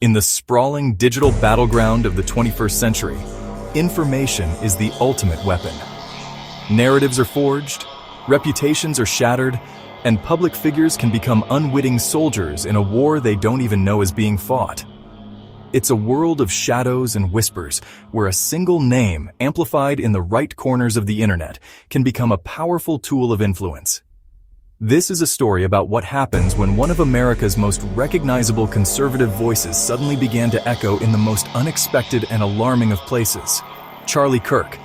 In the sprawling digital battleground of the 21st century, information is the ultimate weapon. Narratives are forged, reputations are shattered, and public figures can become unwitting soldiers in a war they don't even know is being fought. It's a world of shadows and whispers, where a single name, amplified in the right corners of the internet, can become a powerful tool of influence. This is a story about what happens when one of America's most recognizable conservative voices suddenly began to echo in the most unexpected and alarming of places. Charlie Kirk.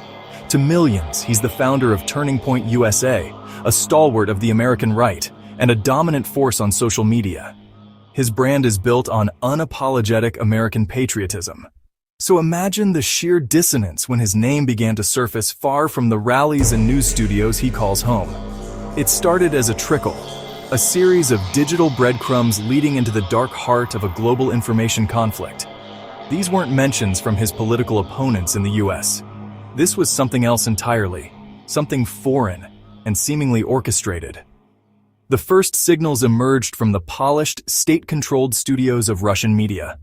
To millions, he's the founder of Turning Point USA, a stalwart of the American right, and a dominant force on social media. His brand is built on unapologetic American patriotism. So imagine the sheer dissonance when his name began to surface far from the rallies and news studios he calls home. It started as a trickle, a series of digital breadcrumbs leading into the dark heart of a global information conflict. These weren't mentions from his political opponents in the US. This was something else entirely, something foreign and seemingly orchestrated. The first signals emerged from the polished, state-controlled studios of Russian media.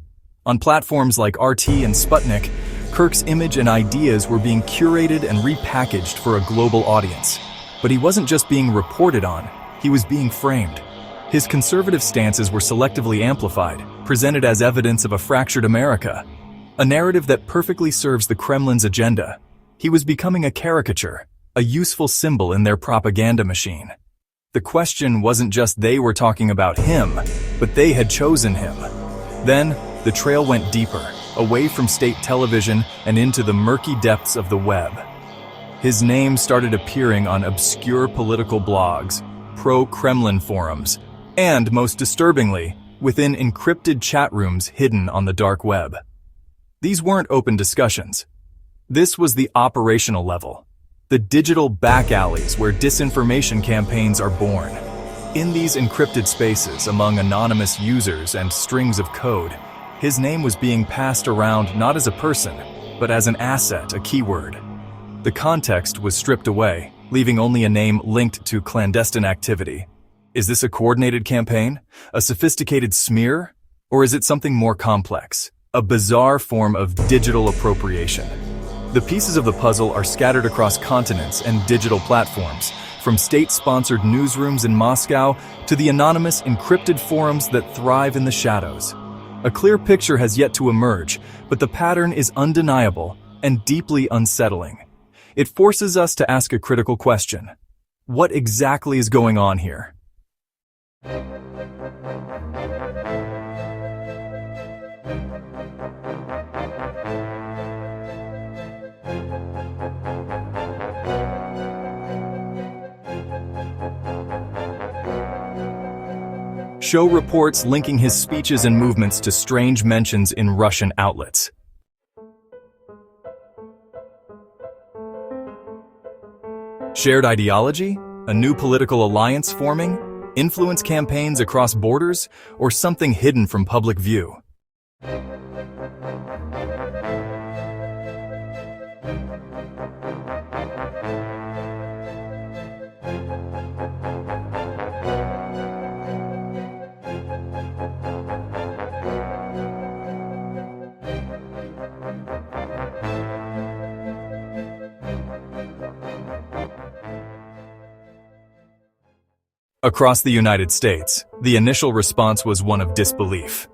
On platforms like RT and Sputnik, Kirk's image and ideas were being curated and repackaged for a global audience. But he wasn't just being reported on, he was being framed. His conservative stances were selectively amplified, presented as evidence of a fractured America, a narrative that perfectly serves the Kremlin's agenda. He was becoming a caricature, a useful symbol in their propaganda machine. The question wasn't just they were talking about him, but they had chosen him. Then, the trail went deeper, away from state television and into the murky depths of the web. His name started appearing on obscure political blogs, pro-Kremlin forums, and, most disturbingly, within encrypted chat rooms hidden on the dark web. These weren't open discussions. This was the operational level, the digital back alleys where disinformation campaigns are born. In these encrypted spaces, among anonymous users and strings of code, his name was being passed around not as a person, but as an asset, a keyword. The context was stripped away, leaving only a name linked to clandestine activity. Is this a coordinated campaign? A sophisticated smear? Or is it something more complex? A bizarre form of digital appropriation? The pieces of the puzzle are scattered across continents and digital platforms, from state-sponsored newsrooms in Moscow to the anonymous encrypted forums that thrive in the shadows. A clear picture has yet to emerge, but the pattern is undeniable and deeply unsettling. It forces us to ask a critical question. What exactly is going on here? Show reports linking his speeches and movements to strange mentions in Russian outlets. Shared ideology? A new political alliance forming? Influence campaigns across borders? Or something hidden from public view? Across the United States, the initial response was one of disbelief.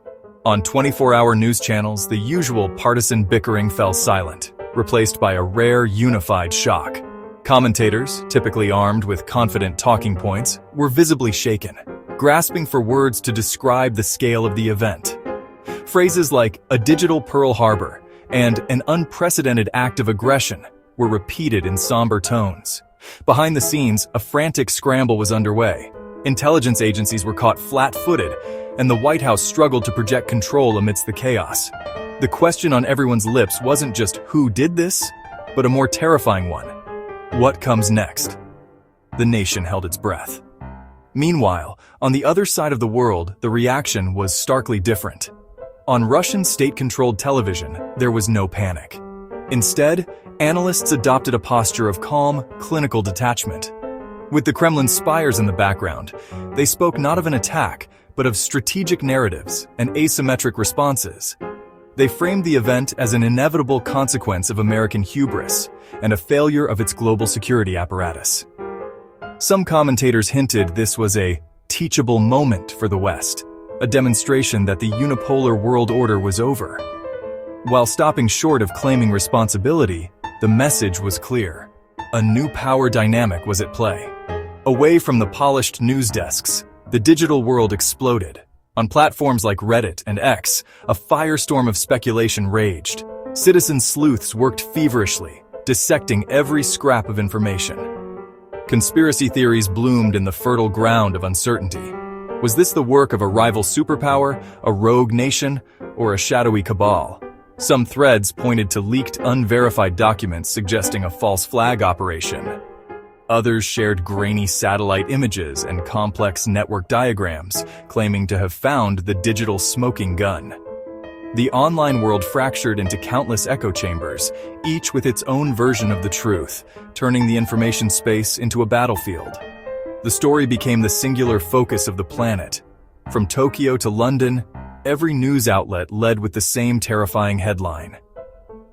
On 24-hour news channels, the usual partisan bickering fell silent, replaced by a rare, unified shock. Commentators, typically armed with confident talking points, were visibly shaken, grasping for words to describe the scale of the event. Phrases like a digital Pearl Harbor and an unprecedented act of aggression were repeated in somber tones. Behind the scenes, a frantic scramble was underway. Intelligence agencies were caught flat-footed, and the White House struggled to project control amidst the chaos. The question on everyone's lips wasn't just who did this, but a more terrifying one. What comes next? The nation held its breath. Meanwhile, on the other side of the world, the reaction was starkly different. On Russian state-controlled television, there was no panic. Instead, analysts adopted a posture of calm, clinical detachment. With the Kremlin's spires in the background, they spoke not of an attack, but of strategic narratives and asymmetric responses. They framed the event as an inevitable consequence of American hubris and a failure of its global security apparatus. Some commentators hinted this was a teachable moment for the West, a demonstration that the unipolar world order was over. While stopping short of claiming responsibility, the message was clear. A new power dynamic was at play. Away from the polished news desks, the digital world exploded. On platforms like Reddit and X, a firestorm of speculation raged. Citizen sleuths worked feverishly, dissecting every scrap of information. Conspiracy theories bloomed in the fertile ground of uncertainty. Was this the work of a rival superpower, a rogue nation, or a shadowy cabal? Some threads pointed to leaked, unverified documents suggesting a false flag operation. Others shared grainy satellite images and complex network diagrams, claiming to have found the digital smoking gun. The online world fractured into countless echo chambers, each with its own version of the truth, turning the information space into a battlefield. The story became the singular focus of the planet. From Tokyo to London, every news outlet led with the same terrifying headline.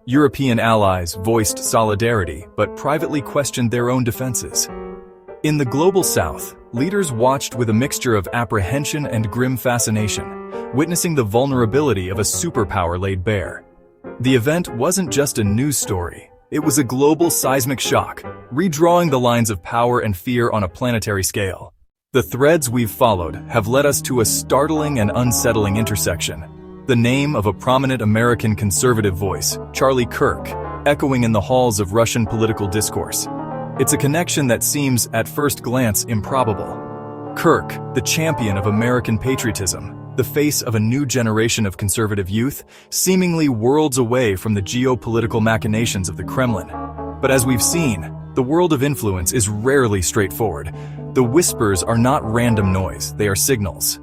European allies voiced solidarity, but privately questioned their own defenses. In the global south, leaders watched with a mixture of apprehension and grim fascination, witnessing the vulnerability of a superpower laid bare. The event wasn't just a news story. It was a global seismic shock, redrawing the lines of power and fear on a planetary scale. The threads we've followed have led us to a startling and unsettling intersection. The name of a prominent American conservative voice, Charlie Kirk, echoing in the halls of Russian political discourse. It's a connection that seems, at first glance, improbable. Kirk, the champion of American patriotism, the face of a new generation of conservative youth, seemingly worlds away from the geopolitical machinations of the Kremlin. But as we've seen, the world of influence is rarely straightforward. The whispers are not random noise, they are signals.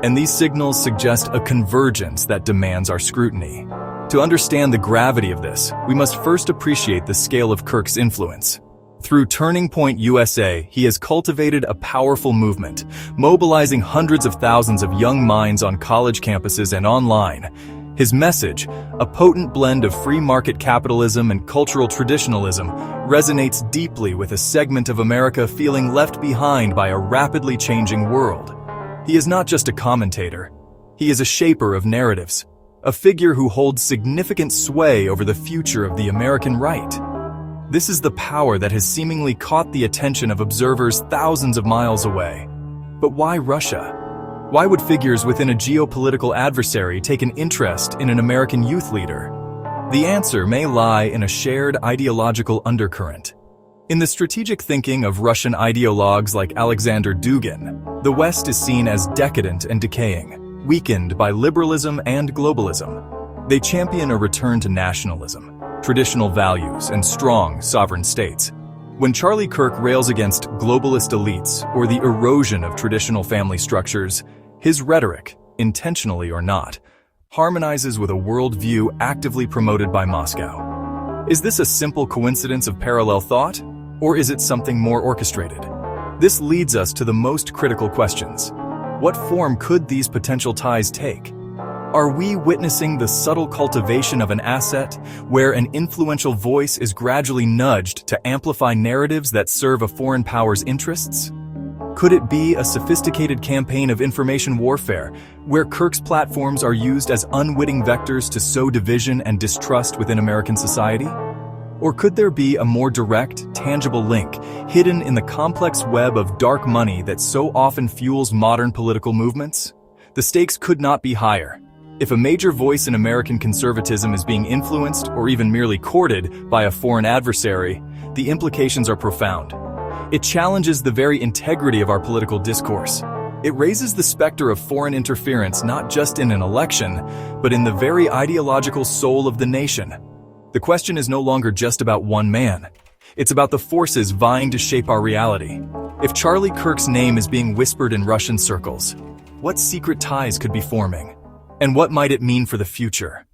And these signals suggest a convergence that demands our scrutiny. To understand the gravity of this, we must first appreciate the scale of Kirk's influence. Through Turning Point USA, he has cultivated a powerful movement, mobilizing hundreds of thousands of young minds on college campuses and online. His message, a potent blend of free market capitalism and cultural traditionalism, resonates deeply with a segment of America feeling left behind by a rapidly changing world. He is not just a commentator. He is a shaper of narratives, a figure who holds significant sway over the future of the American right. This is the power that has seemingly caught the attention of observers thousands of miles away. But why Russia? Why would figures within a geopolitical adversary take an interest in an American youth leader? The answer may lie in a shared ideological undercurrent. In the strategic thinking of Russian ideologues like Alexander Dugin, the West is seen as decadent and decaying, weakened by liberalism and globalism. They champion a return to nationalism, traditional values, and strong sovereign states. When Charlie Kirk rails against globalist elites or the erosion of traditional family structures, his rhetoric, intentionally or not, harmonizes with a worldview actively promoted by Moscow. Is this a simple coincidence of parallel thought? Or is it something more orchestrated? This leads us to the most critical questions. What form could these potential ties take? Are we witnessing the subtle cultivation of an asset where an influential voice is gradually nudged to amplify narratives that serve a foreign power's interests? Could it be a sophisticated campaign of information warfare where Kirk's platforms are used as unwitting vectors to sow division and distrust within American society? Or could there be a more direct, tangible link hidden in the complex web of dark money that so often fuels modern political movements? The stakes could not be higher. If a major voice in American conservatism is being influenced or even merely courted by a foreign adversary, the implications are profound. It challenges the very integrity of our political discourse. It raises the specter of foreign interference not just in an election, but in the very ideological soul of the nation. The question is no longer just about one man. It's about the forces vying to shape our reality. If Charlie Kirk's name is being whispered in Russian circles, what secret ties could be forming? And what might it mean for the future?